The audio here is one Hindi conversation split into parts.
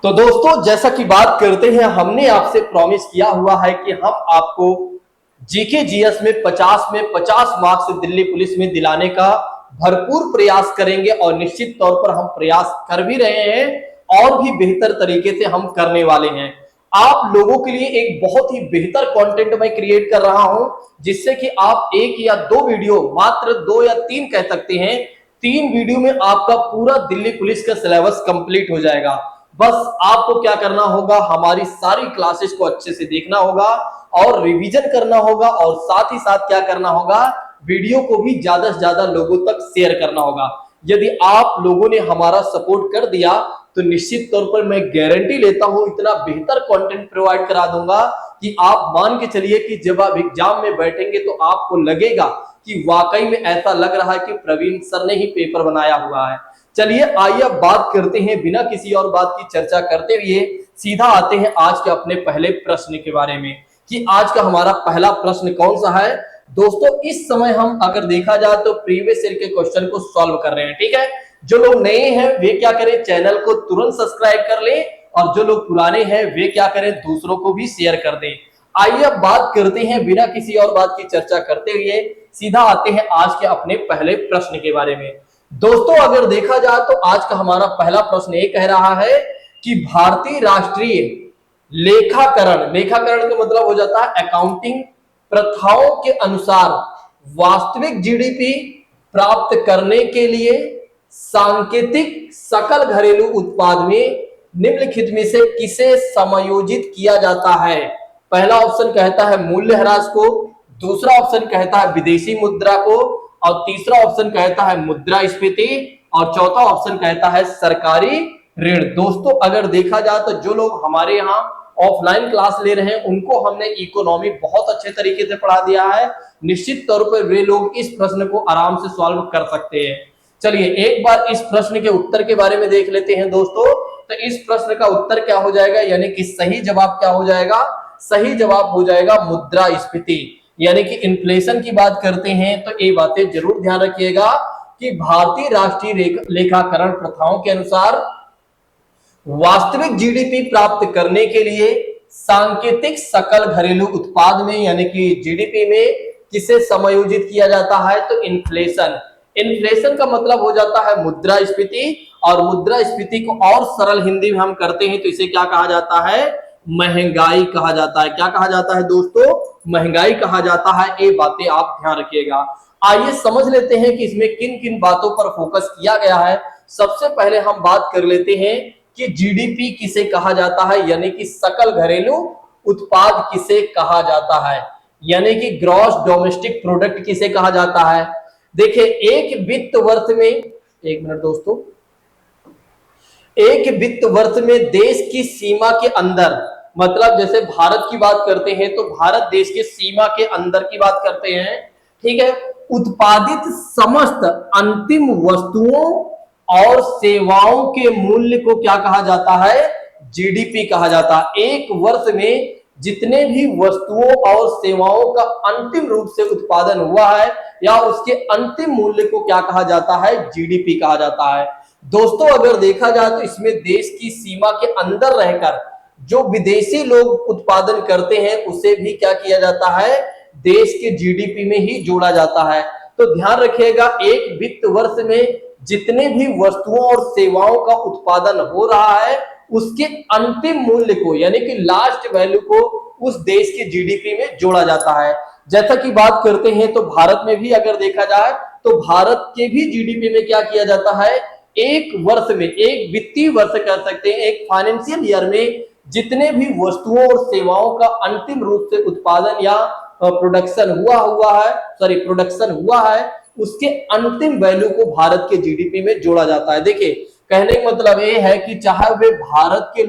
तो दोस्तों, जैसा कि बात करते हैं, हमने आपसे प्रॉमिस किया हुआ है कि हम आपको जीके जीएस में 50 में 50 मार्क्स दिल्ली पुलिस में दिलाने का भरपूर प्रयास करेंगे और निश्चित तौर पर हम प्रयास कर भी रहे हैं और भी बेहतर तरीके से हम करने वाले हैं। आप लोगों के लिए एक बहुत ही बेहतर कंटेंट मैं क्रिएट कर रहा हूं, जिससे कि आप एक या दो वीडियो, मात्र दो या तीन कह सकते हैं, 3 वीडियो में आपका पूरा दिल्ली पुलिस का सिलेबस कंप्लीट हो जाएगा। बस आपको क्या करना होगा, हमारी सारी क्लासेस को अच्छे से देखना होगा और रिवीजन करना होगा और साथ ही साथ क्या करना होगा, वीडियो को भी ज्यादा से ज्यादा लोगों तक शेयर करना होगा। यदि आप लोगों ने हमारा सपोर्ट कर दिया तो निश्चित तौर पर मैं गारंटी लेता हूं इतना बेहतर कंटेंट प्रोवाइड करा दूंगा कि आप मान के चलिए कि जब आप एग्जाम में बैठेंगे तो आपको लगेगा कि वाकई में ऐसा लग रहा है कि प्रवीण सर ने ही पेपर बनाया हुआ है। चलिए आइए अब बात करते हैं, बिना किसी और बात की चर्चा करते हुए सीधा आते हैं आज के अपने पहले प्रश्न के बारे में कि आज का हमारा पहला प्रश्न कौन सा है। दोस्तों, इस समय हम अगर देखा जाए तो प्रीवियस ईयर के क्वेश्चन को सॉल्व कर रहे हैं। ठीक है, जो लोग नए हैं वे क्या करें, चैनल को तुरंत सब्सक्राइब कर लें और जो लोग पुराने हैं वे क्या करें, दूसरों को भी शेयर कर दें। आइए अब बात करते हैं, बिना किसी और बात की चर्चा करते हुए सीधा आते हैं आज के अपने पहले प्रश्न के बारे में। दोस्तों, अगर देखा जाए तो आज का हमारा पहला प्रश्न ये कह रहा है कि भारतीय राष्ट्रीय लेखाकरण का मतलब हो जाता है अकाउंटिंग प्रथाओं के अनुसार वास्तविक जीडीपी प्राप्त करने के लिए सांकेतिक सकल घरेलू उत्पाद में निम्नलिखित में से किसे समायोजित किया जाता है। पहला ऑप्शन कहता है मूल्यह्रास को, दूसरा ऑप्शन कहता है विदेशी मुद्रा को और तीसरा ऑप्शन कहता है मुद्रास्फीति और चौथा ऑप्शन कहता है सरकारी ऋण। दोस्तों, अगर देखा जाए तो जो लोग हमारे यहाँ ऑफलाइन क्लास ले रहे हैं उनको हमने इकोनॉमी बहुत अच्छे तरीके से पढ़ा दिया है। निश्चित तौर पर वे लोग इस प्रश्न को आराम से सॉल्व कर सकते हैं। चलिए एक बार इस प्रश्न के उत्तर के बारे में देख लेते हैं। दोस्तों, तो इस प्रश्न का उत्तर क्या हो जाएगा, यानी कि सही जवाब क्या हो जाएगा, सही जवाब हो जाएगा मुद्रास्फीति, यानी कि इन्फ्लेशन की बात करते हैं तो ये बातें जरूर ध्यान रखिएगा कि भारतीय राष्ट्रीय लेखाकरण प्रथाओं के अनुसार वास्तविक जीडीपी प्राप्त करने के लिए सांकेतिक सकल घरेलू उत्पाद में यानी कि जीडीपी में किसे समायोजित किया जाता है, तो इन्फ्लेशन का मतलब हो जाता है मुद्रास्फीति और मुद्रास्फीति को और सरल हिंदी में हम करते हैं तो इसे क्या कहा जाता है, महंगाई कहा जाता है। क्या कहा जाता है दोस्तों, महंगाई कहा जाता है। ये बातें आप ध्यान रखिएगा। आइए समझ लेते हैं कि इसमें किन किन बातों पर फोकस किया गया है। सबसे पहले हम बात कर लेते हैं कि जीडीपी किसे कहा जाता है, यानी कि सकल घरेलू उत्पाद किसे कहा जाता है, यानी कि ग्रॉस डोमेस्टिक प्रोडक्ट किसे कहा जाता है। देखिए एक वित्त वर्ष में, एक मिनट दोस्तों, एक वित्त वर्ष में देश की सीमा के अंदर, मतलब जैसे भारत की बात करते हैं तो भारत देश के सीमा के अंदर की बात करते हैं, ठीक है, उत्पादित समस्त अंतिम वस्तुओं और सेवाओं के मूल्य को क्या कहा जाता है, जीडीपी कहा जाता है। एक वर्ष में जितने भी वस्तुओं और सेवाओं का अंतिम रूप से उत्पादन हुआ है या उसके अंतिम मूल्य को क्या कहा जाता है, जीडीपी कहा जाता है। दोस्तों, अगर देखा जाए तो इसमें देश की सीमा के अंदर रहकर जो विदेशी लोग उत्पादन करते हैं उसे भी क्या किया जाता है, देश के जीडीपी में ही जोड़ा जाता है। तो ध्यान रखिएगा, एक वित्त वर्ष में जितने भी वस्तुओं और सेवाओं का उत्पादन हो रहा है उसके अंतिम मूल्य को यानी कि लास्ट वैल्यू को उस देश के जीडीपी में जोड़ा जाता है। जैसा कि बात करते हैं तो भारत में भी अगर देखा जाए तो भारत के भी जीडीपी में क्या किया जाता है, एक वर्ष में, एक वित्तीय वर्ष कह सकते हैं, एक फाइनेंशियल ईयर में जितने भी वस्तुओं और सेवाओं का अंतिम रूप से उत्पादन या प्रोडक्शन हुआ है उसके अंतिम वैल्यू को भारत के जीडीपी में जोड़ा जाता है। देखिए कहने का मतलब ये है कि चाहे वे भारत के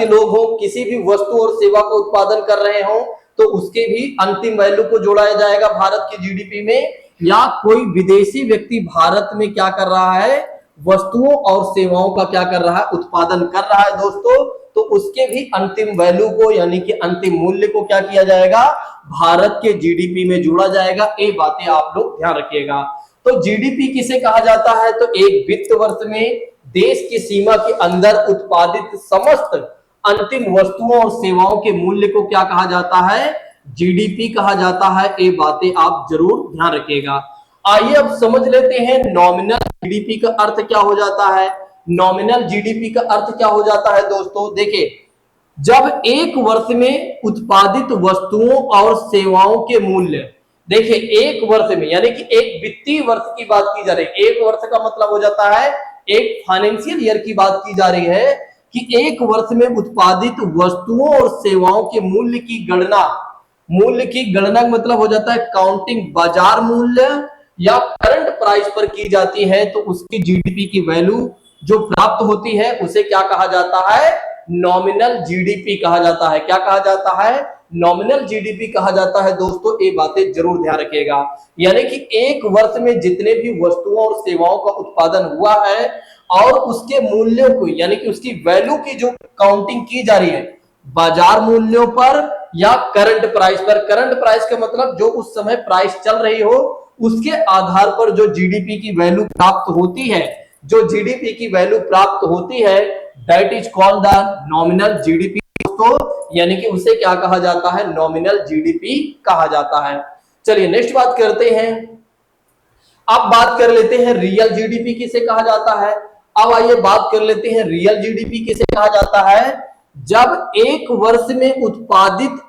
लोग हो किसी भी वस्तु और सेवा का उत्पादन कर रहे हो तो उसके भी अंतिम वैल्यू को जोड़ा जाएगा भारत के जीडीपी में, या कोई विदेशी व्यक्ति भारत में क्या कर रहा है, वस्तुओं और सेवाओं का क्या कर रहा है, उत्पादन कर रहा है दोस्तों, तो उसके भी अंतिम वैल्यू को यानी कि अंतिम मूल्य को क्या किया जाएगा, भारत के जीडीपी में जोड़ा जाएगा। ये बातें आप लोग ध्यान रखिएगा। तो जीडीपी किसे कहा जाता है? तो एक वित्त वर्ष में देश की सीमा के अंदर उत्पादित समस्त अंतिम वस्तुओं और सेवाओं के मूल्य को क्या कहा जाता है? जीडीपी कहा जाता है। ये बातें आप जरूर ध्यान रखिएगा। आइए अब समझ लेते हैं नॉमिनल जीडीपी का अर्थ क्या हो जाता है। नॉमिनल जीडीपी का अर्थ क्या हो जाता है दोस्तों? देखिए, जब एक वर्ष में उत्पादित वस्तुओं और सेवाओं के मूल्य, देखिए एक वर्ष में यानी कि एक वित्तीय वर्ष की बात की जा रही है। एक वर्ष का मतलब हो जाता है एक फाइनेंशियल ईयर की बात की जा रही है कि एक वर्ष में उत्पादित वस्तुओं और सेवाओं के मूल्य की गणना, मूल्य की गणना मतलब हो जाता है काउंटिंग बाजार मूल्य या करंट प्राइस पर की जाती है, तो उसकी जीडीपी की वैल्यू जो प्राप्त होती है उसे क्या कहा जाता है? नॉमिनल जीडीपी कहा जाता है। क्या कहा जाता है? नॉमिनल जीडीपी कहा जाता है। दोस्तों ये बातें जरूर ध्यान रखिएगा। यानी कि एक वर्ष में जितने भी वस्तुओं और सेवाओं का उत्पादन हुआ है और उसके मूल्यों को यानी कि उसकी वैल्यू की जो काउंटिंग की जा रही है बाजार मूल्यों पर या करंट प्राइस पर। करंट प्राइस का मतलब जो उस समय प्राइस चल रही हो उसके आधार पर जो जीडीपी की वैल्यू प्राप्त होती है, जो जीडीपी की वैल्यू प्राप्त होती है, that is called the nominal GDP दोस्तों। यानी कि उसे क्या कहा जाता है? नॉमिनल जीडीपी कहा जाता है। चलिए नेक्स्ट बात करते हैं। अब बात कर लेते हैं रियल जीडीपी किसे कहा जाता है। अब आइए बात कर लेते हैं रियल जीडीपी किसे कहा जाता है। जब एक वर्ष में उत्पादित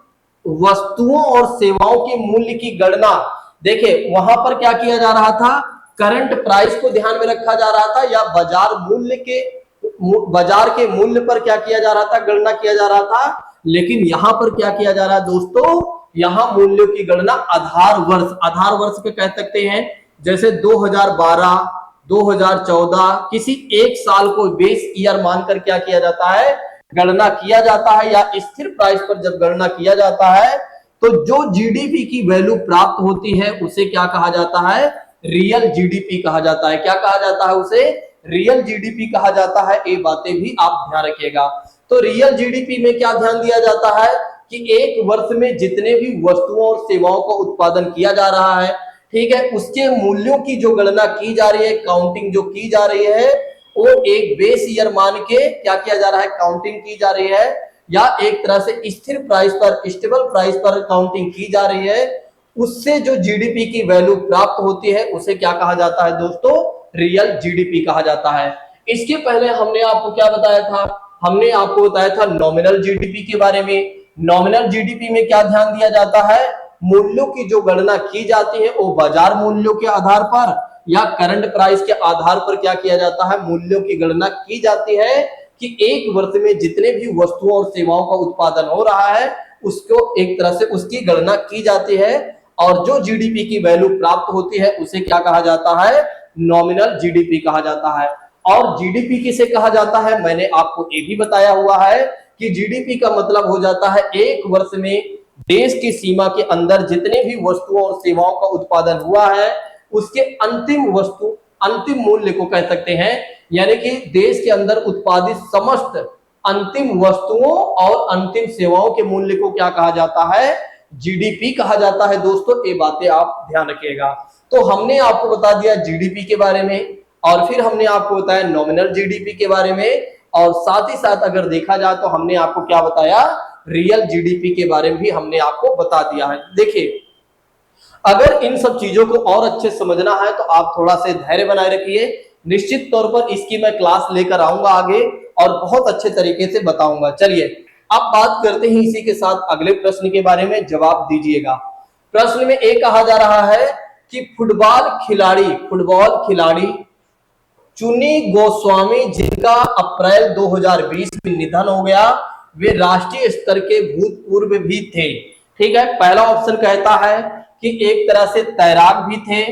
वस्तुओं और सेवाओं के मूल्य की गणना, देखिए वहां पर क्या किया जा रहा था? करंट प्राइस को ध्यान में रखा जा रहा था या बाजार के मूल्य पर क्या किया जा रहा था? गणना किया जा रहा था। लेकिन यहां पर क्या किया जा रहा है दोस्तों? यहां मूल्यों की गणना आधार वर्ष पे कह सकते हैं। जैसे 2012, 2014 किसी एक साल को बेस ईयर मानकर क्या किया जाता है? गणना किया जाता है। या स्थिर प्राइस पर जब गणना किया जाता है तो जो जीडीपी की वैल्यू प्राप्त होती है उसे क्या कहा जाता है? रियल जीडीपी कहा जाता है। क्या कहा जाता है? उसे रियल जीडीपी कहा जाता है। ये बातें भी आप ध्यान रखिएगा। तो रियल जीडीपी में क्या ध्यान दिया जाता है कि एक वर्ष में जितने भी वस्तुओं और सेवाओं का उत्पादन किया जा रहा है, ठीक है, उसके मूल्यों की जो गणना की जा रही है, काउंटिंग जो की जा रही है, वो एक बेस ईयर मान के क्या किया जा रहा है? काउंटिंग की जा रही है या एक तरह से स्थिर प्राइस पर, स्टेबल प्राइस पर काउंटिंग की जा रही है। उससे जो जीडीपी की वैल्यू प्राप्त होती है उसे क्या कहा जाता है दोस्तों? रियल जीडीपी कहा जाता है। इसके पहले हमने आपको क्या बताया था? हमने आपको बताया था नॉमिनल जीडीपी के बारे में। नॉमिनल जीडीपी में क्या ध्यान दिया जाता है? मूल्यों की जो गणना की जाती है वो बाजार मूल्यों के आधार पर या करंट प्राइस के आधार पर क्या किया जाता है? मूल्यों की गणना की जाती है कि एक वर्ष में जितने भी वस्तुओं और सेवाओं का उत्पादन हो रहा है उसको एक तरह से उसकी गणना की जाती है और जो जीडीपी की वैल्यू प्राप्त होती है उसे क्या कहा जाता है? नॉमिनल जीडीपी कहा जाता है। और जीडीपी किसे कहा जाता है? मैंने आपको ये भी बताया हुआ है कि जीडीपी का मतलब हो जाता है एक वर्ष में देश की सीमा के अंदर जितने भी वस्तुओं और सेवाओं का उत्पादन हुआ है उसके अंतिम मूल्य को कह सकते हैं। यानी कि देश के अंदर उत्पादित समस्त अंतिम वस्तुओं और अंतिम सेवाओं के मूल्य को क्या कहा जाता है? जीडीपी कहा जाता है। दोस्तों ये बातें आप ध्यान रखिएगा। तो हमने आपको बता दिया जीडीपी के बारे में और फिर हमने आपको बताया नॉमिनल जीडीपी के बारे में और साथ ही साथ अगर देखा जाए तो हमने आपको क्या बताया? रियल जीडीपी के बारे में भी हमने आपको बता दिया है। देखिए, अगर इन सब चीजों को और अच्छे समझना है तो आप थोड़ा सा धैर्य बनाए रखिए। निश्चित तौर पर इसकी मैं क्लास लेकर आऊंगा आगे और बहुत अच्छे तरीके से बताऊंगा। चलिए अब बात करते हैं इसी के साथ अगले प्रश्न के बारे में, जवाब दीजिएगा। प्रश्न में एक कहा जा रहा है कि फुटबॉल खिलाड़ी चुनी गोस्वामी जिनका अप्रैल 2020 में निधन हो गया, वे राष्ट्रीय स्तर के भूतपूर्व भी थे। ठीक है, पहला ऑप्शन कहता है कि एक तरह से तैराक भी थे,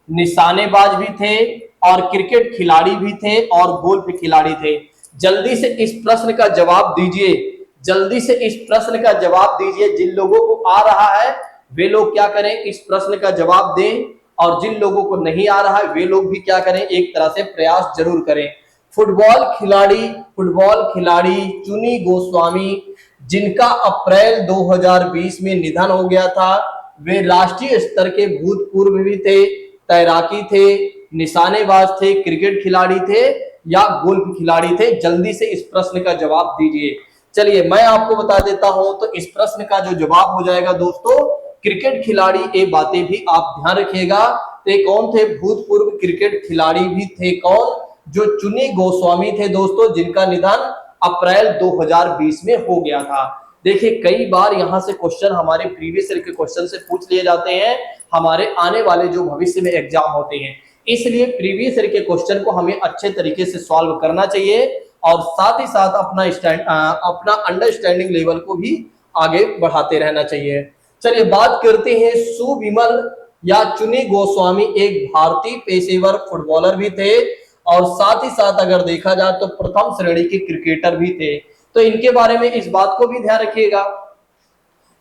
निशानेबाज भी थे और क्रिकेट खिलाड़ी भी थे और गोल्फ खिलाड़ी थे। जल्दी से इस प्रश्न का जवाब दीजिए, जल्दी से इस प्रश्न का जवाब दीजिए। जिन लोगों को आ रहा है वे लोग क्या करें? इस प्रश्न का जवाब दें और जिन लोगों को नहीं आ रहा है वे लोग भी क्या करें? एक तरह से प्रयास जरूर करें। फुटबॉल खिलाड़ी चुनी गोस्वामी जिनका अप्रैल 2020 में निधन हो गया था, वे राष्ट्रीय स्तर के भूतपूर्व भी थे, तैराकी थे, निशानेबाज थे, क्रिकेट खिलाड़ी थे या गोल्फ खिलाड़ी थे? जल्दी से इस प्रश्न का जवाब दीजिए। चलिए मैं आपको बता देता हूं, तो इस प्रश्न का जो जवाब हो जाएगा दोस्तों, क्रिकेट खिलाड़ी। ये बातें भी आप ध्यान रखिएगा। तो कौन थे? भूतपूर्व क्रिकेट खिलाड़ी भी थे। कौन? जो चुनी गोस्वामी थे दोस्तों, जिनका निधन अप्रैल 2020 में हो गया था। देखिए कई बार यहां से क्वेश्चन हमारे प्रीवियस ईयर के क्वेश्चन से पूछ लिए जाते हैं, हमारे आने वाले जो भविष्य में एग्जाम होते हैं, इसलिए प्रीवियस ईयर के क्वेश्चन को हमें अच्छे तरीके से सॉल्व करना चाहिए और साथ ही साथ अपना अंडरस्टैंडिंग लेवल को भी आगे बढ़ाते रहना चाहिए। चलिए बात करते हैं, सुविमल या चुनी गोस्वामी एक भारतीय पेशेवर फुटबॉलर भी थे और साथ ही साथ अगर देखा जाए तो प्रथम श्रेणी के क्रिकेटर भी थे। तो इनके बारे में इस बात को भी ध्यान रखिएगा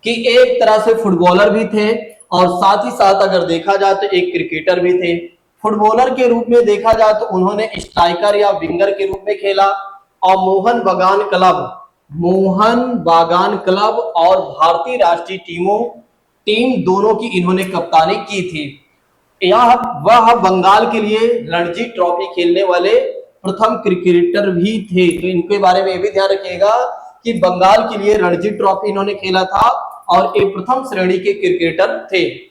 कि एक तरह से फुटबॉलर भी थे और साथ ही साथ अगर देखा जाए तो एक क्रिकेटर भी थे। फुटबॉलर के रूप में देखा जाए तो उन्होंने स्ट्राइकर या विंगर के रूप में खेला और मोहन बागान क्लब और भारतीय राष्ट्रीय टीम दोनों की इन्होंने कप्तानी की थी। यह वह बंगाल के लिए रणजी ट्रॉफी खेलने वाले प्रथम क्रिकेटर भी थे। तो इनके बारे में भी ध्यान रखिएगा कि बंगाल के लिए रणजी ट्रॉफी इन्होंने खेला था और एक प्रथम श्रेणी के क्रिकेटर थे।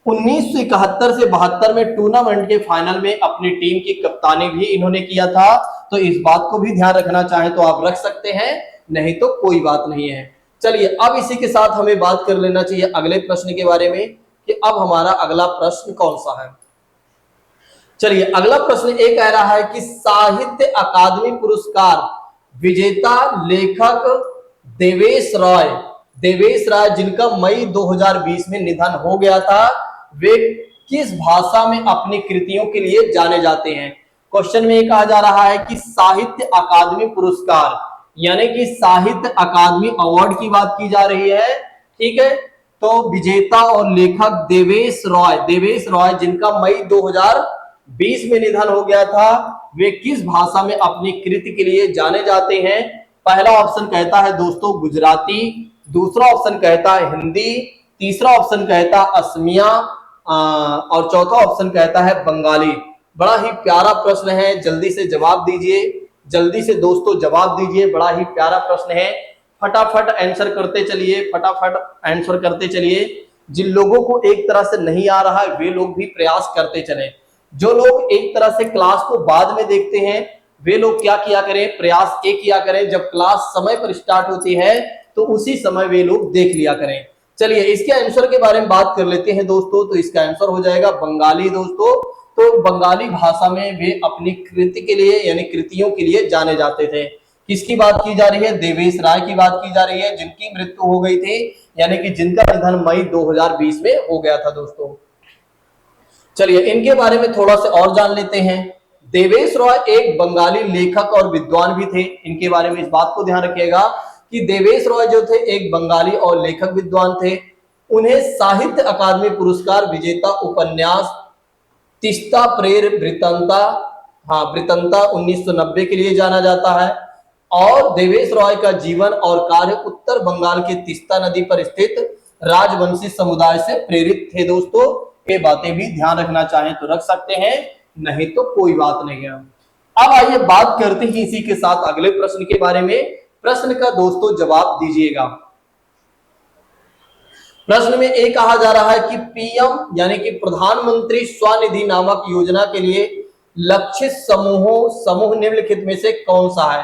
1971 से 72 में टूर्नामेंट के फाइनल में अपनी टीम की कप्तानी भी इन्होंने किया था। तो इस बात को भी ध्यान रखना चाहें तो आप रख सकते हैं, नहीं तो कोई बात नहीं है। चलिए अब इसी के साथ हमें बात कर लेना चाहिए अगले प्रश्न के बारे में कि अब हमारा अगला प्रश्न कौन सा है। चलिए अगला प्रश्न एक कह रहा है कि साहित्य अकादमी पुरस्कार विजेता लेखक देवेश राय जिनका मई 2020 में निधन हो गया था, वे किस भाषा में अपनी कृतियों के लिए जाने जाते हैं? क्वेश्चन में कहा जा रहा है कि साहित्य अकादमी पुरस्कार यानी कि साहित्य अकादमी अवार्ड की बात की जा रही है, ठीक है। तो विजेता और लेखक देवेश रॉय जिनका मई 2020 में निधन हो गया था, वे किस भाषा में अपनी कृति के लिए जाने जाते हैं? पहला ऑप्शन कहता है दोस्तों गुजराती, दूसरा ऑप्शन कहता है हिंदी, तीसरा ऑप्शन कहता है असमिया और चौथा ऑप्शन कहता है बंगाली। बड़ा ही प्यारा प्रश्न है, जल्दी से जवाब दीजिए, जल्दी से दोस्तों जवाब दीजिए। बड़ा ही प्यारा प्रश्न है, फटाफट आंसर करते चलिए। जिन लोगों को एक तरह से नहीं आ रहा है वे लोग भी प्रयास करते चले। जो लोग एक तरह से क्लास को बाद में देखते हैं वे लोग क्या किया करें, प्रयास एक किया करें, जब क्लास समय पर स्टार्ट होती है तो उसी समय वे लोग देख लिया करें। चलिए इसके आंसर के बारे में बात कर लेते हैं दोस्तों। तो इसका आंसर हो जाएगा बंगाली दोस्तों। तो बंगाली भाषा में वे अपनी कृति के लिए यानी कृतियों के लिए जाने जाते थे। किसकी बात की जा रही है? देवेश राय की बात की जा रही है, जिनकी मृत्यु हो गई थी यानी कि जिनका निधन मई 2020 में हो गया था दोस्तों। चलिए इनके बारे में थोड़ा सा और जान लेते हैं। देवेश रॉय एक बंगाली लेखक और विद्वान भी थे। इनके बारे में इस बात को ध्यान रखिएगा कि देवेश रॉय जो थे एक बंगाली और लेखक विद्वान थे। उन्हें साहित्य अकादमी पुरस्कार विजेता उपन्यास तिस्ता प्रेर वृत्तंता 1990 के लिए जाना जाता है और देवेश रॉय का जीवन और कार्य उत्तर बंगाल के तिस्ता नदी पर स्थित राजवंशी समुदाय से प्रेरित थे दोस्तों। ये बातें भी ध्यान रखना चाहें तो रख सकते हैं, नहीं तो कोई बात नहीं है। अब आइए बात करते हैं इसी के साथ अगले प्रश्न के बारे में। प्रश्न का दोस्तों जवाब दीजिएगा। प्रश्न में एक कहा जा रहा है कि पीएम यानी कि प्रधानमंत्री स्वनिधि नामक योजना के लिए लक्षित समूह निम्नलिखित में से कौन सा है?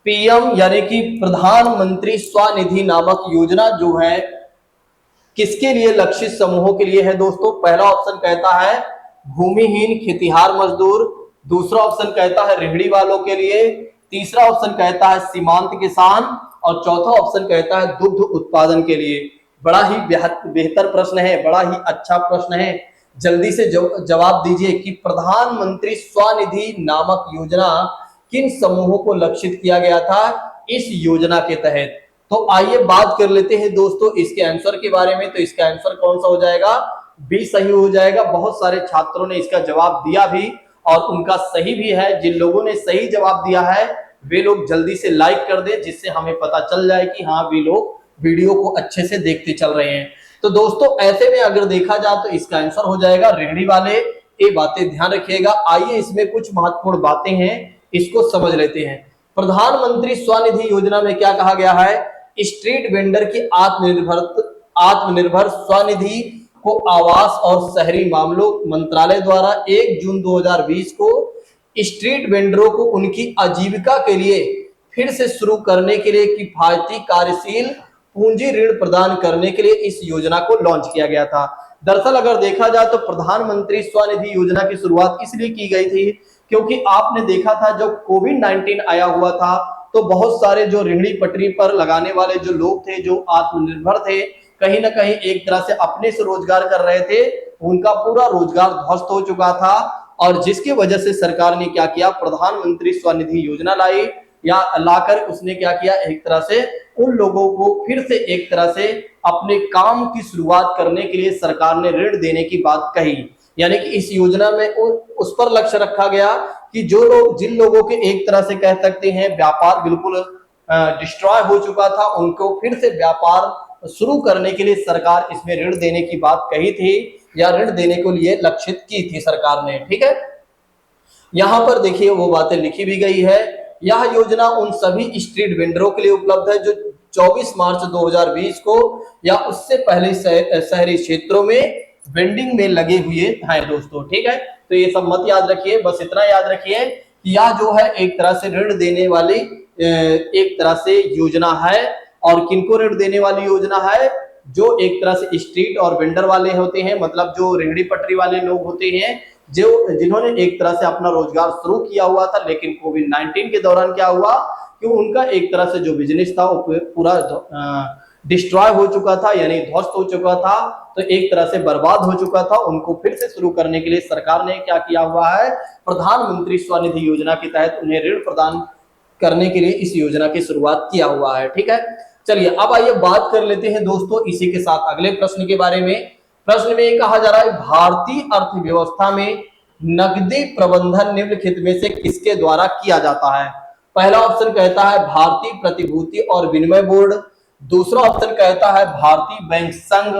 पीएम यानी कि प्रधानमंत्री स्वनिधि नामक योजना जो है किसके लिए लक्षित समूहों के लिए है दोस्तों? पहला ऑप्शन कहता है भूमिहीन खेतिहार मजदूर, दूसरा ऑप्शन कहता है रेहड़ी वालों के लिए, तीसरा ऑप्शन कहता है सीमांत किसान और चौथा ऑप्शन कहता है दुग्ध उत्पादन के लिए। बड़ा ही बेहतर प्रश्न है, बड़ा ही अच्छा प्रश्न है। जल्दी से जवाब दीजिए कि प्रधानमंत्री स्वनिधि नामक योजना किन समूहों को लक्षित किया गया था इस योजना के तहत? तो आइए बात कर लेते हैं दोस्तों इसके आंसर के बारे में। तो इसका आंसर कौन सा हो जाएगा? बी सही हो जाएगा। बहुत सारे छात्रों ने इसका जवाब दिया भी और उनका सही भी है। जिन लोगों ने सही जवाब दिया है वे लोग जल्दी से लाइक कर दें, जिससे हमें पता चल जाए कि हाँ वे लोग वीडियो को अच्छे से देखते चल रहे हैं। तो दोस्तों ऐसे में अगर देखा जाए तो इसका आंसर हो जाएगा रेहड़ी वाले। ये बातें ध्यान रखिएगा। आइए इसमें कुछ महत्वपूर्ण बातें हैं, इसको समझ लेते हैं। प्रधानमंत्री स्वनिधि योजना में क्या कहा गया है? स्ट्रीट वेंडर की आत्मनिर्भर स्वनिधि को आवास और शहरी मामलों मंत्रालय द्वारा 1 जून 2020 को स्ट्रीट वेंडरों को उनकी आजीविका के लिए फिर से शुरू करने के लिए किफायती कार्यशील पूंजी ऋण प्रदान करने के लिए इस योजना को लॉन्च किया गया था। दरअसल अगर देखा जाए तो प्रधानमंत्री स्वनिधि योजना की शुरुआत इसलिए की गई थी क्योंकि आपने देखा था जब कोविड-19 आया हुआ था तो बहुत सारे जो रेहड़ी पटरी पर लगाने वाले जो लोग थे, जो आत्मनिर्भर थे, कहीं ना कहीं एक तरह से अपने से रोजगार कर रहे थे, उनका पूरा रोजगार ध्वस्त हो चुका था। और जिसकी वजह से सरकार ने क्या किया, प्रधानमंत्री स्वनिधि योजना लाई या लाकर उसने क्या किया, एक तरह से उन लोगों को फिर से एक तरह से अपने काम की शुरुआत करने के लिए सरकार ने ऋण देने की बात कही। यानी कि इस योजना में उस पर लक्ष्य रखा गया कि जो लोग, जिन लोगों के एक तरह से कह सकते हैं व्यापार बिल्कुल डिस्ट्रॉय हो चुका था, उनको फिर से व्यापार शुरू करने के लिए सरकार इसमें ऋण देने की बात कही थी या ऋण देने के लिए लक्षित की थी सरकार ने। ठीक है, यहां पर देखिए वो बातें लिखी भी गई है। यह योजना उन सभी स्ट्रीट वेंडरों के लिए उपलब्ध है जो 24 मार्च 2020 को या उससे पहले शहरी क्षेत्रों में वेंडिंग में लगे हुए हैं दोस्तों। ठीक है, तो ये सब मत याद रखिए, बस इतना याद रखिए कि यह जो है एक तरह से ऋण देने वाली एक तरह से योजना है। और किनको ऋण देने वाली योजना है? जो एक तरह से स्ट्रीट और वेंडर वाले होते हैं, मतलब जो रेहड़ी पटरी वाले लोग होते हैं, जो जिन्होंने एक तरह से अपना रोजगार शुरू किया हुआ था, लेकिन कोविड-19 के दौरान क्या हुआ कि उनका एक तरह से जो बिजनेस था वो पूरा डिस्ट्रॉय हो चुका था, यानी ध्वस्त हो चुका था, तो एक तरह से बर्बाद हो चुका था। उनको फिर से शुरू करने के लिए सरकार ने क्या किया हुआ है, प्रधानमंत्री स्वनिधि योजना के तहत उन्हें ऋण प्रदान करने के लिए इस योजना की शुरुआत किया हुआ है। ठीक है, चलिए अब आइए बात कर लेते हैं दोस्तों इसी के साथ अगले प्रश्न के बारे में। प्रश्न में कहा जा रहा है भारतीय अर्थव्यवस्था में नकदी प्रबंधन निम्नलिखित में से किसके द्वारा किया जाता है? पहला ऑप्शन कहता है भारतीय प्रतिभूति और विनिमय बोर्ड, दूसरा ऑप्शन कहता है भारतीय बैंक संघ,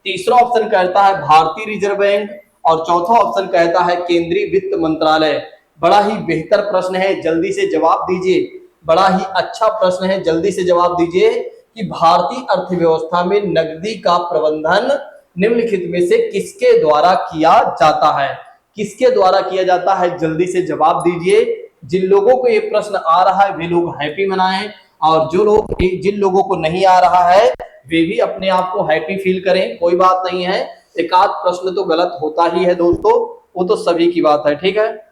तीसरा ऑप्शन कहता है भारतीय रिजर्व बैंक और चौथा ऑप्शन कहता है केंद्रीय वित्त मंत्रालय। बड़ा ही बेहतर प्रश्न है, जल्दी से जवाब दीजिए। बड़ा ही अच्छा प्रश्न है, जल्दी से जवाब दीजिए कि भारतीय अर्थव्यवस्था में नकदी का प्रबंधन निम्नलिखित में से किसके द्वारा किया जाता है? किसके द्वारा किया जाता है? जल्दी से जवाब दीजिए। जिन लोगों को ये प्रश्न आ रहा है वे लोग हैप्पी मनाएं, और जिन लोगों को नहीं आ रहा है वे भी अपने आप को हैप्पी फील करें, कोई बात नहीं है। एक आध प्रश्न तो गलत होता ही है दोस्तों, वो तो सभी की बात है। ठीक है,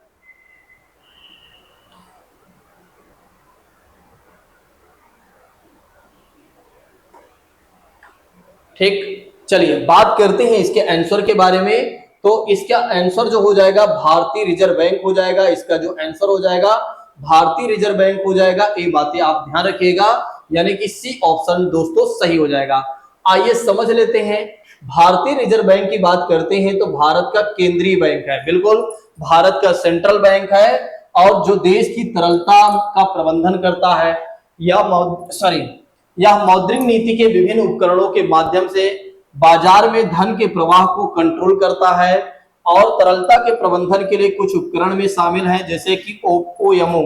ठीक, चलिए बात करते हैं इसके आंसर के बारे में। तो इसका आंसर जो हो जाएगा भारतीय रिजर्व बैंक हो जाएगा। इसका जो आंसर हो जाएगा भारतीय रिजर्व बैंक हो जाएगा। ये बातें आप ध्यान रखिएगा, यानी कि सी ऑप्शन दोस्तों सही हो जाएगा। आइए समझ लेते हैं। भारतीय रिजर्व बैंक की बात करते हैं तो भारत का केंद्रीय बैंक है, बिल्कुल भारत का सेंट्रल बैंक है, और जो देश की तरलता का प्रबंधन करता है यह मौद्रिक नीति के विभिन्न उपकरणों के माध्यम से बाजार में धन के प्रवाह को कंट्रोल करता है। और तरलता के प्रबंधन के लिए कुछ उपकरण में शामिल हैं, जैसे कि ओएमओ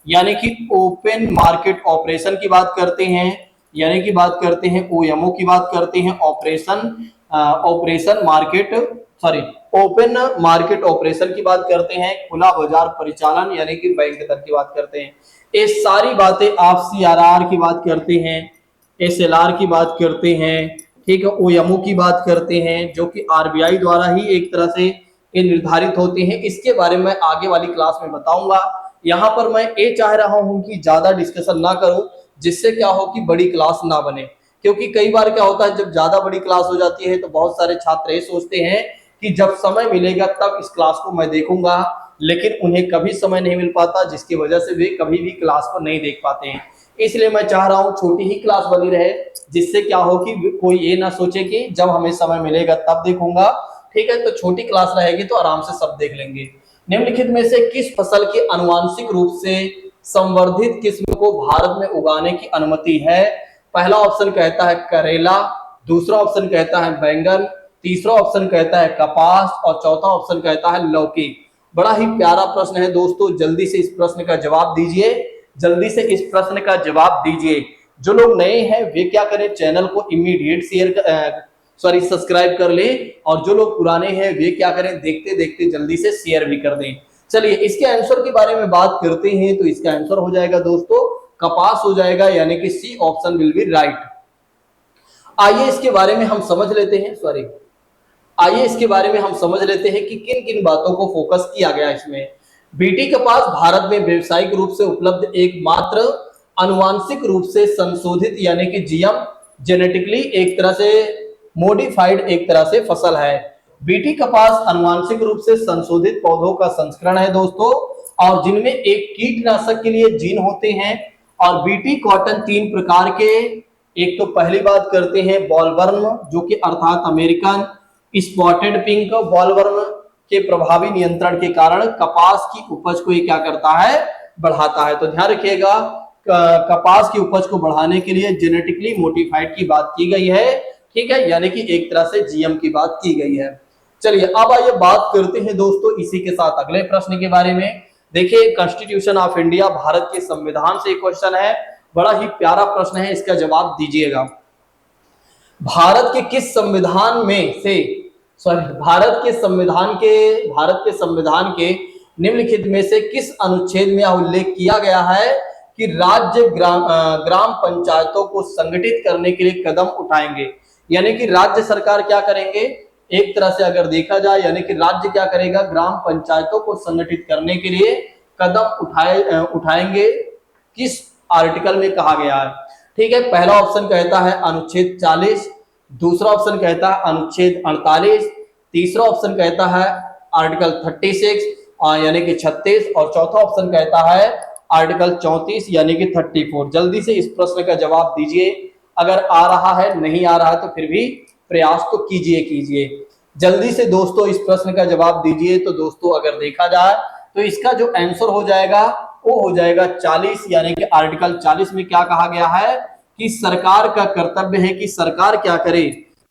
यानी कि ओपन मार्केट ऑपरेशन की बात करते हैं, यानी कि बात करते हैं ओएमओ की बात करते हैं, ओपन मार्केट ऑपरेशन की बात करते हैं, खुला बाजार परिचालन यानी कि बैंक दर की बात करते हैं। ये सारी बातें आप सीआरआर की बात करते हैं, एसएलआर की बात करते हैं, ठीक है, ओएमओ की बात करते हैं, जो कि आरबीआई द्वारा ही एक तरह से ये निर्धारित होते हैं। इसके बारे में आगे वाली क्लास में बताऊंगा। यहाँ पर मैं ये चाह रहा हूँ कि ज्यादा डिस्कशन ना करूं, जिससे क्या हो कि बड़ी क्लास ना बने, क्योंकि कई बार क्या होता है जब ज्यादा बड़ी क्लास हो जाती है तो बहुत सारे छात्र ये सोचते हैं कि जब समय मिलेगा तब इस क्लास को मैं देखूंगा, लेकिन उन्हें कभी समय नहीं मिल पाता, जिसकी वजह से वे कभी भी क्लास को नहीं देख पाते हैं। इसलिए मैं चाह रहा हूँ छोटी ही क्लास बनी रहे, जिससे क्या हो कि कोई ये ना सोचे कि जब हमें समय मिलेगा तब देखूंगा। ठीक है, तो छोटी क्लास रहेगी तो आराम से सब देख लेंगे। निम्नलिखित में से किस फसल की आनुवांशिक रूप से संवर्धित किस्म को भारत में उगाने की अनुमति है? पहला ऑप्शन कहता है करेला, दूसरा ऑप्शन कहता है बैंगन, तीसरा ऑप्शन कहता है कपास और चौथा ऑप्शन कहता है लौकी। बड़ा ही प्यारा प्रश्न है दोस्तों, जल्दी से इस प्रश्न का जवाब दीजिए, जल्दी से इस प्रश्न का जवाब दीजिए। जो लोग नए हैं वे क्या करें, चैनल को इमीडिएट सब्सक्राइब कर ले, और जो लोग पुराने हैं वे क्या करें, देखते देखते जल्दी से शेयर भी कर दें। चलिए इसके आंसर के बारे में बात करते हैं, तो इसका आंसर हो जाएगा दोस्तों कपास हो जाएगा, यानी कि C option will be right. आइए इसके बारे में हम समझ लेते हैं, कि किन किन बातों को फोकस किया गया इसमें। बीटी कपास भारत में व्यावसायिक रूप से उपलब्ध एकमात्र आनुवांशिक रूप से संशोधित यानी कि जीएम जेनेटिकली एक तरह से मॉडिफाइड एक तरह से फसल है। बीटी कपास आनुवांशिक रूप से संशोधित पौधों का संस्करण है दोस्तों, और जिनमें एक कीटनाशक के लिए जीन होते हैं। और बीटी कॉटन 3 प्रकार के, एक तो पहली बात करते हैं बॉलवर्म, जो कि अर्थात अमेरिकन स्पॉटेड पिंक बॉलवर्म के प्रभावी नियंत्रण के कारण कपास की उपज को ये क्या करता है, बढ़ाता है। तो ध्यान रखिएगा, कपास की उपज को बढ़ाने के लिए जेनेटिकली मॉडिफाइड की बात की गई है, ठीक है, यानी कि एक तरह से जीएम की बात की गई है। चलिए अब आइए बात करते हैं दोस्तों इसी के साथ अगले प्रश्न के बारे में। देखिए कॉन्स्टिट्यूशन ऑफ इंडिया, भारत के संविधान से क्वेश्चन है, बड़ा ही प्यारा प्रश्न है, इसका जवाब दीजिएगा। भारत के किस संविधान में से भारत के संविधान के निम्नलिखित में से किस अनुच्छेद में उल्लेख किया गया है कि राज्य ग्राम पंचायतों को संगठित करने के लिए कदम उठाएंगे। यानी कि राज्य सरकार क्या करेंगे, एक तरह से अगर देखा जाए, यानी कि राज्य क्या करेगा, ग्राम पंचायतों को संगठित करने के लिए कदम उठाएंगे, किस आर्टिकल में कहा गया है। ठीक है, पहला ऑप्शन कहता है अनुच्छेद 40, दूसरा ऑप्शन कहता है अनुच्छेद 48, तीसरा ऑप्शन कहता है आर्टिकल 36 यानी कि 36, और चौथा ऑप्शन कहता है आर्टिकल 34 यानी कि 34। जल्दी से इस प्रश्न का जवाब दीजिए, अगर आ रहा है, नहीं आ रहा है तो फिर भी प्रयास तो कीजिए। जल्दी से दोस्तों इस प्रश्न का जवाब दीजिए। तो दोस्तों अगर देखा जाए तो इसका जो आंसर हो जाएगा वो हो जाएगा 40, यानी कि आर्टिकल 40 में क्या कहा गया है कि सरकार का कर्तव्य है कि सरकार क्या करे,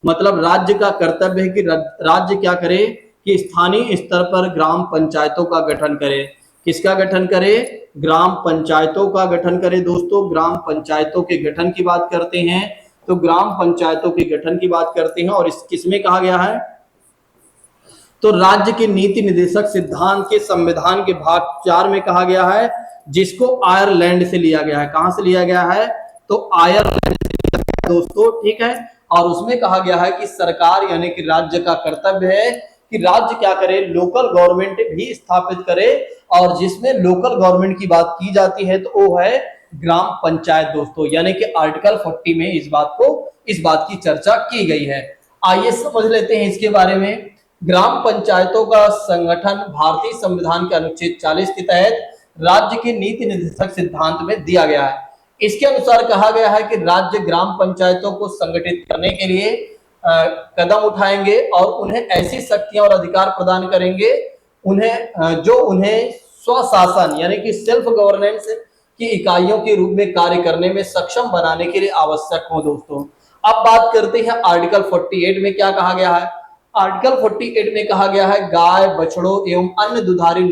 मतलब राज्य का कर्तव्य है कि राज्य क्या करे कि स्थानीय स्तर पर ग्राम पंचायतों का गठन करे। किसका गठन करे, ग्राम पंचायतों का गठन करे। दोस्तों ग्राम पंचायतों के गठन की बात करते हैं, तो ग्राम पंचायतों के गठन की बात करते हैं, और इस किसमें कहा गया है, तो राज्य के नीति निर्देशक सिद्धांत के संविधान के भाग 4 में कहा गया है, जिसको आयरलैंड से लिया गया है। कहां से लिया गया है, तो आयरलैंड से लिया गया दोस्तों, ठीक है। और उसमें कहा गया है कि सरकार यानी कि राज्य का कर्तव्य है कि राज्य क्या करे, लोकल गवर्नमेंट भी स्थापित करे, और जिसमें लोकल गवर्नमेंट की बात की जाती है तो वो है ग्राम पंचायत दोस्तों, यानी कि आर्टिकल 40 में इस बात की चर्चा की गई है। आइए समझ लेते हैं इसके बारे में। ग्राम पंचायतों का संगठन भारतीय संविधान के अनुच्छेद 40 के तहत राज्य के नीति निर्देशक सिद्धांत में दिया गया है। इसके अनुसार कहा गया है कि राज्य ग्राम पंचायतों को संगठित करने के लिए कदम उठाएंगे और उन्हें ऐसी शक्तियां और अधिकार प्रदान करेंगे जो उन्हें स्वशासन यानी कि सेल्फ गवर्नेंस की इकाइयों के रूप में कार्य करने में सक्षम बनाने के लिए आवश्यक हो। दोस्तों अब बात करते हैं आर्टिकल 48 में क्या कहा गया है। आर्टिकल 48 में कहा गया है गाय, बछड़ों एवं अन्य दुधारू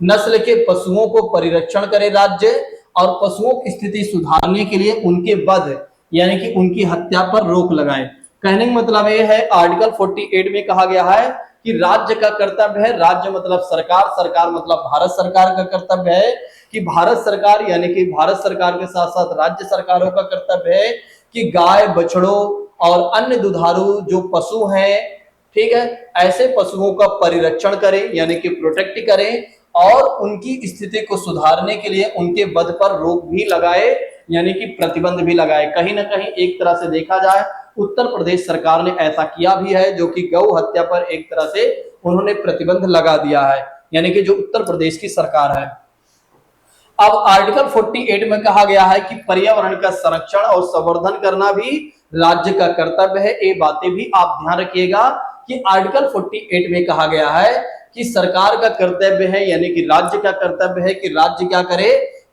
नस्ल के पशुओं को परिरक्षण करे राज्य, और पशुओं की स्थिति सुधारने के लिए उनके वध यानी कि उनकी हत्या पर रोक लगाए। कहने का मतलब यह है, आर्टिकल 48 में कहा गया है कि राज्य का कर्तव्य है, राज्य मतलब सरकार, सरकार मतलब भारत सरकार का कर्तव्य है कि भारत सरकार यानी कि भारत सरकार के साथ साथ राज्य सरकारों का कर्तव्य है कि गाय, बछड़ों और अन्य दुधारू जो पशु हैं, ठीक है, ऐसे पशुओं का परिरक्षण करें यानी कि प्रोटेक्ट करें, और उनकी स्थिति को सुधारने के लिए उनके वध पर रोक भी लगाए यानी कि प्रतिबंध भी लगाए। कहीं ना कहीं एक तरह से देखा जाए उत्तर प्रदेश सरकार ने ऐसा किया भी है, जो कि गौ हत्या पर एक तरह से उन्होंने प्रतिबंध लगा दिया है, यानी कि जो उत्तर प्रदेश की सरकार है। अब आर्टिकल 48 में कहा गया है कि पर्यावरण का संरक्षण और संवर्धन करना भी राज्य का कर्तव्य है। ये बातें भी आप ध्यान रखिएगा कि आर्टिकल 48 में कहा गया है कि सरकार का कर्तव्य है यानी कि राज्य का कर्तव्य है कि राज्य क्या करे,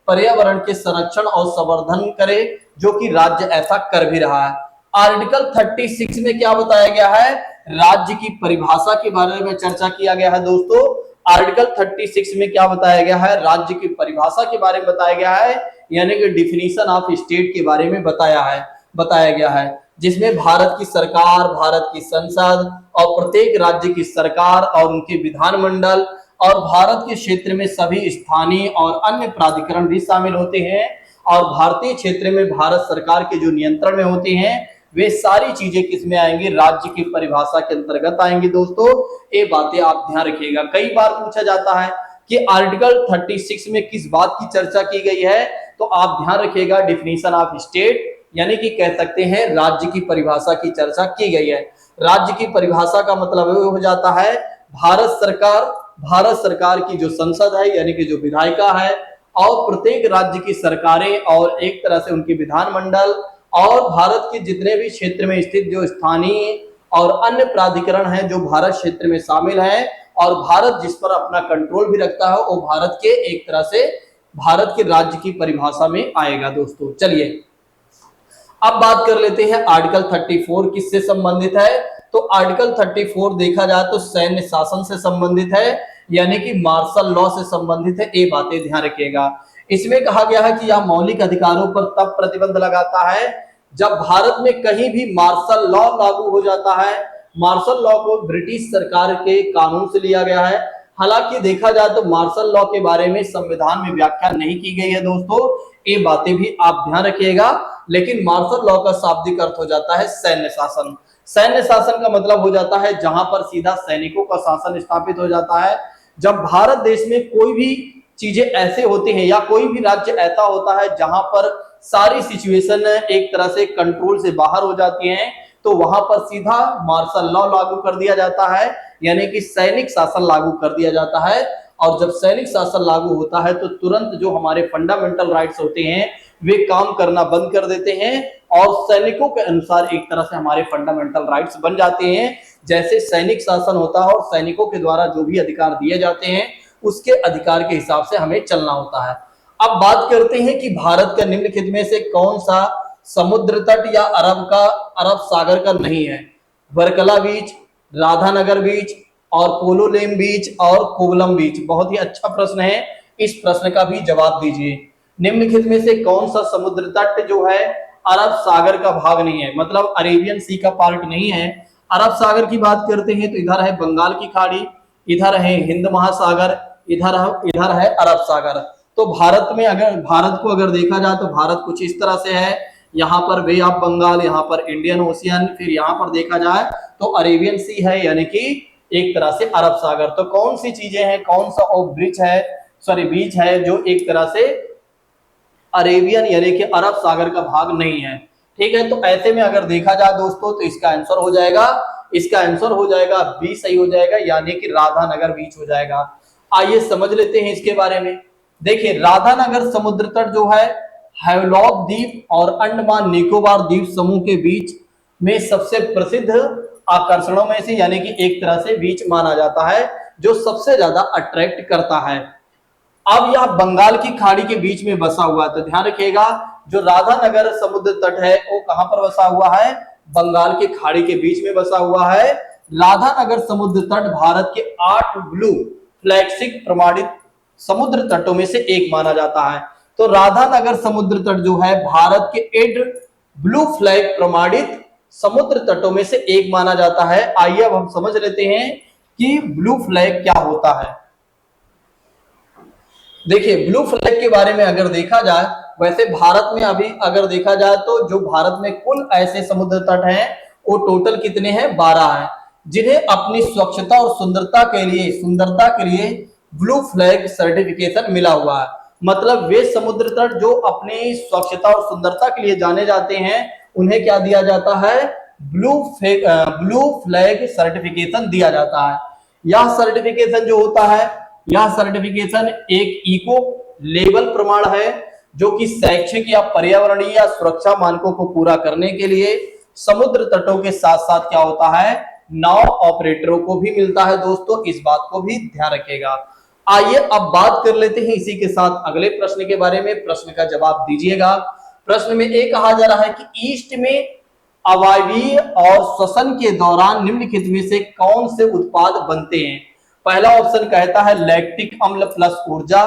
पर्यावरण के संरक्षण और संवर्धन करे, जो कि राज्य ऐसा कर भी रहा है। आर्टिकल 36 में क्या बताया गया है, राज्य की परिभाषा के बारे में चर्चा किया गया है दोस्तों। आर्टिकल 36 में क्या बताया गया है, राज्य की परिभाषा के बारे में बताया गया है, यानी कि डिफिनीशन ऑफ स्टेट के बारे में बताया गया है, जिसमें भारत की सरकार, भारत की संसद और प्रत्येक राज्य की सरकार और उनके विधानमंडल और भारत के क्षेत्र में सभी स्थानीय और अन्य प्राधिकरण भी शामिल होते हैं। और भारतीय क्षेत्र में भारत सरकार के जो नियंत्रण में होते हैं वे सारी चीजें किसमें आएंगी, राज्य की परिभाषा के अंतर्गत आएंगी दोस्तों। ये बातें आप ध्यान रखिएगा। कई बार पूछा जाता है कि आर्टिकल 36 में किस बात की चर्चा की गई है, तो आप ध्यान रखिएगा डिफिनीशन ऑफ स्टेट, यानी कि कह सकते हैं राज्य की परिभाषा की चर्चा की गई है। राज्य की परिभाषा का मतलब हो जाता है भारत सरकार की जो संसद है, यानी कि जो विधायिका है, और प्रत्येक राज्य की सरकारें और एक तरह से उनके विधानमंडल और भारत के जितने भी क्षेत्र में स्थित जो स्थानीय और अन्य प्राधिकरण हैं जो भारत क्षेत्र में शामिल हैं, और भारत जिस पर अपना कंट्रोल भी रखता है, वो भारत के एक तरह से भारत के राज्य की परिभाषा में आएगा दोस्तों। चलिए अब बात कर लेते हैं आर्टिकल 34 किससे संबंधित है। तो आर्टिकल 34 देखा जाए तो सैन्य शासन से संबंधित है, यानी कि मार्शल लॉ से संबंधित है। ये बातें ध्यान रखिएगा। इसमें कहा गया है कि यह मौलिक अधिकारों पर तब प्रतिबंध लगाता है जब भारत में कहीं भी मार्शल लॉ लागू हो जाता है। मार्शल लॉ को ब्रिटिश सरकार के कानून से लिया गया है। हालांकि देखा जाए तो मार्शल लॉ के बारे में संविधान में व्याख्या नहीं की गई है दोस्तों, ये बातें भी आप ध्यान रखिएगा। लेकिन मार्शल लॉ का शाब्दिक अर्थ हो जाता है सैन्य शासन। सैन्य शासन का मतलब हो जाता है जहां पर सीधा सैनिकों का शासन स्थापित हो जाता है। जब भारत देश में कोई भी चीजें ऐसे होती हैं या कोई भी राज्य ऐसा होता है जहां पर सारी सिचुएशन एक तरह से कंट्रोल से बाहर हो जाती हैं, तो वहां पर सीधा मार्शल लॉ लागू कर दिया जाता है, यानी कि सैनिक शासन लागू कर दिया जाता है। और जब सैनिक शासन लागू होता है तो तुरंत जो हमारे फंडामेंटल राइट्स होते हैं वे काम करना बंद कर देते हैं और सैनिकों के अनुसार एक तरह से हमारे फंडामेंटल राइट्स बन जाते हैं। जैसे सैनिक शासन होता है और सैनिकों के द्वारा जो भी अधिकार दिए जाते हैं उसके अधिकार के हिसाब से हमें चलना होता है। अब बात करते हैं कि भारत का निम्नलिखित में से कौन सा समुद्र तट या अरब सागर का नहीं है। वर्कला बीच, राधानगर बीच और पोलोलेम बीच और कोवलम बीच। बहुत ही अच्छा प्रश्न है, इस प्रश्न का भी जवाब दीजिए। निम्नलिखित में से कौन सा समुद्र तट जो है अरब सागर का भाग नहीं है, मतलब अरेबियन सी का पार्ट नहीं है। अरब सागर की बात करते हैं तो इधर है बंगाल की खाड़ी, इधर है हिंद महासागर, इधर है अरब सागर। तो भारत में भारत को अगर देखा जाए तो भारत कुछ इस तरह से है, यहाँ पर बे ऑफ बंगाल, यहाँ पर इंडियन ओशियन, फिर यहाँ पर देखा जाए तो अरेबियन सी है, यानी कि एक तरह से अरब सागर। तो कौन सी चीजें हैं, कौन सा बीच है जो एक तरह से अरेबियन यानी कि अरब सागर का भाग नहीं है। ठीक है, तो ऐसे में अगर देखा जाए दोस्तों तो इसका आंसर हो जाएगा बी सही हो जाएगा, यानी कि राधानगर बीच हो जाएगा। आइए समझ लेते हैं इसके बारे में। देखिए राधानगर समुद्र तट जो है हैवलॉक द्वीप और अंडमान निकोबार द्वीप समूह के बीच में सबसे प्रसिद्ध आकर्षणों में से, यानी कि एक तरह से बीच माना जाता है जो सबसे ज्यादा अट्रैक्ट करता है। अब यह बंगाल की खाड़ी के बीच में बसा हुआ है, तो ध्यान रखिएगा जो राधानगर समुद्र तट है वो कहां पर बसा हुआ है, बंगाल की खाड़ी के बीच में बसा हुआ है। राधानगर समुद्र तट भारत के 8 ब्लू फ्लैग प्रमाणित समुद्र तटों में से एक माना जाता है। तो राधानगर समुद्र तट जो है भारत के 8 ब्लू फ्लैग प्रमाणित समुद्र तटों में से एक माना जाता है। आइए अब हम समझ लेते हैं कि ब्लू फ्लैग क्या होता है। देखिए ब्लू फ्लैग के बारे में अगर देखा जाए, वैसे भारत में अभी अगर देखा जाए तो जो भारत में कुल ऐसे समुद्र तट हैं वो टोटल कितने हैं, 12 हैं, जिन्हें अपनी स्वच्छता और सुंदरता के लिए ब्लू फ्लैग सर्टिफिकेशन मिला हुआ है। मतलब वे समुद्र तट जो अपनी स्वच्छता और सुंदरता के लिए जाने जाते हैं उन्हें क्या दिया जाता है, ब्लू फ्लैग सर्टिफिकेशन दिया जाता है। यह सर्टिफिकेशन जो होता है, यह सर्टिफिकेशन एक इको लेवल प्रमाण है जो कि शैक्षिक या पर्यावरणीय या सुरक्षा मानकों को पूरा करने के लिए समुद्र तटों के साथ साथ क्या होता है, नाव ऑपरेटरों को भी मिलता है। दोस्तों इस बात को भी ध्यान रखिएगा। आइए अब बात कर लेते हैं इसी के साथ अगले प्रश्न के बारे में। प्रश्न का जवाब दीजिएगा। प्रश्न में ये कहा जा रहा है कि ईस्ट में अवायवीय और श्वसन के दौरान निम्नलिखित में से कौन से उत्पाद बनते हैं? पहला ऑप्शन कहता है लैक्टिक अम्ल प्लस ऊर्जा,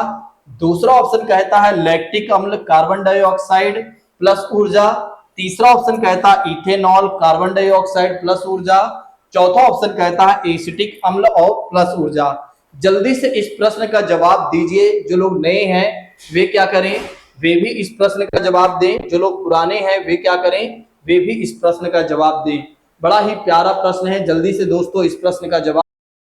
दूसरा ऑप्शन कहता है लैक्टिक अम्ल कार्बन डाइऑक्साइड प्लस ऊर्जा, तीसरा ऑप्शन कहता है इथेनॉल कार्बन डाइऑक्साइड प्लस ऊर्जा, चौथा ऑप्शन कहता है एसिटिक अम्ल और प्लस ऊर्जा। जल्दी से इस प्रश्न का जवाब दीजिए। जो लोग नए हैं वे क्या करें, वे भी इस प्रश्न का जवाब दें। जो लोग पुराने हैं वे क्या करें, वे भी इस प्रश्न का जवाब दें। बड़ा ही प्यारा प्रश्न है, जल्दी से दोस्तों इस प्रश्न का जवाब